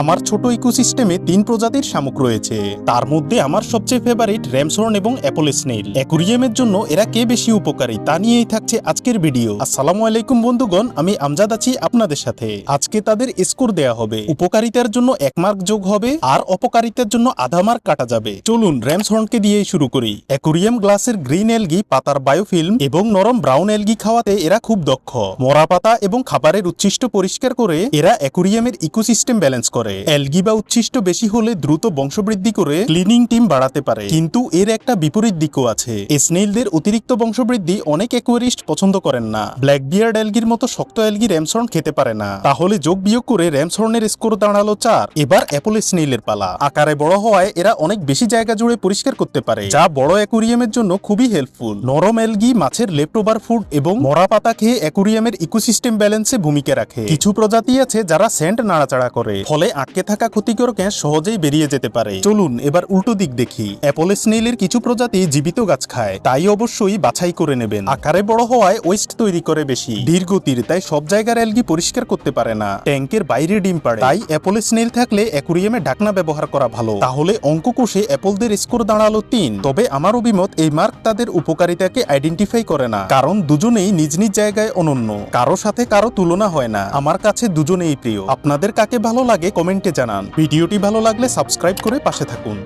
আমার ছোট ইকোসিস্টেমে ৩ প্রজাতির শামুক রয়েছে। তার মধ্যে আমার সবচেয়ে ফেভারিট র্যামসহর্ন এবং অ্যাপল স্নেইল। অ্যাকুরিয়ামের জন্য এরা কে বেশি উপকারী তা নিয়েই থাকছে আজকের ভিডিও। আসসালামু আলাইকুম বন্ধুগণ, আমি আমজাদ আছি আপনাদের সাথে। আজকে তাদের স্কোর দেয়া হবে। উপকারিতার জন্য 1 মার্ক যোগ হবে আর অপকারিতার জন্য আধা মার্ক কাটা যাবে। চলুন র্যামসহর্নকে দিয়েই শুরু করি। অ্যাকুরিয়াম গ্লাসের গ্রিন এলগি, পাতার বায়োফিল্ম এবং নরম ব্রাউন এলগি খাওয়াতে এরা খুব দক্ষ। মরা পাতা এবং খাবারের উচ্ছিষ্ট পরিষ্কার করে এরা অ্যাকুরিয়ামের ইকোসিস্টেম ব্যালেন্স করে। এলগি বা উচ্ছিষ্ট বেশি হলে দ্রুত বংশবৃদ্ধি করে ক্লিনিং টিম বাড়াতে পারে, কিন্তু এর একটা বিপরীত দিকও আছে। স্নেইলদের অতিরিক্ত বংশবৃদ্ধি অনেক অ্যাকুয়ারিস্ট পছন্দ করেন না। ব্ল্যাক বিয়ার্ড এলগির মতো শক্ত এলগি র্যামসহর্ন খেতে পারে না। তাহলে যোগ বিয়োগ করে র্যামসহর্নের স্কোর দাঁড়ালো 4। এবার অ্যাপল স্নেইলের পালা। আকারে বড় হওয়ায় এরা অনেক বেশি জায়গা জুড়ে পরিষ্কার করতে পারে, যা বড় অ্যাকুরিয়ামের জন্য খুবই হেল্পফুল। নরম এলগি, মাছের লেফটওভার ফুড এবং মরা পাতা খেয়ে অ্যাকুরিয়ামের ইকোসিস্টেম ব্যালেন্সে ভূমিকা রাখে। কিছু প্রজাতি আছে যারা স্যান্ড নাড়াচাড়া করে, ফলে আটকে থাকা ক্ষতিকর গ্যাস সহজেই বেরিয়ে যেতে পারে। চলুন এবার উল্টো দিক দেখি। অ্যাপল স্নেইলের কিছু প্রজাতি জীবিত গাছ খায়, তাই অবশ্যই বাছাই করে নেবেন। আকারে বড় হওয়ায় ওয়েস্ট তৈরি করে বেশি, ধীর গতির, তাই সব জায়গার অ্যালগি পরিষ্কার করতে পারে না। ট্যাঙ্কের বাইরে ডিম পাড়ে, তাই অ্যাপল স্নেইল থাকলে অ্যাকুরিয়ামে ঢাকনা ব্যবহার করা ভালো। তাহলে অঙ্ক কষে অ্যাপলদের স্কোর দাঁড়ালো 3। তবে আমার অভিমত এই মার্ক তাদের উপকারিতাকে আইডেন্টিফাই করে না, কারণ দুজনেই নিজ নিজ জায়গায় অনন্য। কারো সাথে কারো তুলনা হয় না। আমার কাছে দুজনেই প্রিয়। আপনাদের কাকে ভালো লাগে কমেন্টে জানান। ভিডিওটি ভালো লাগলে সাবস্ক্রাইব করে পাশে থাকুন।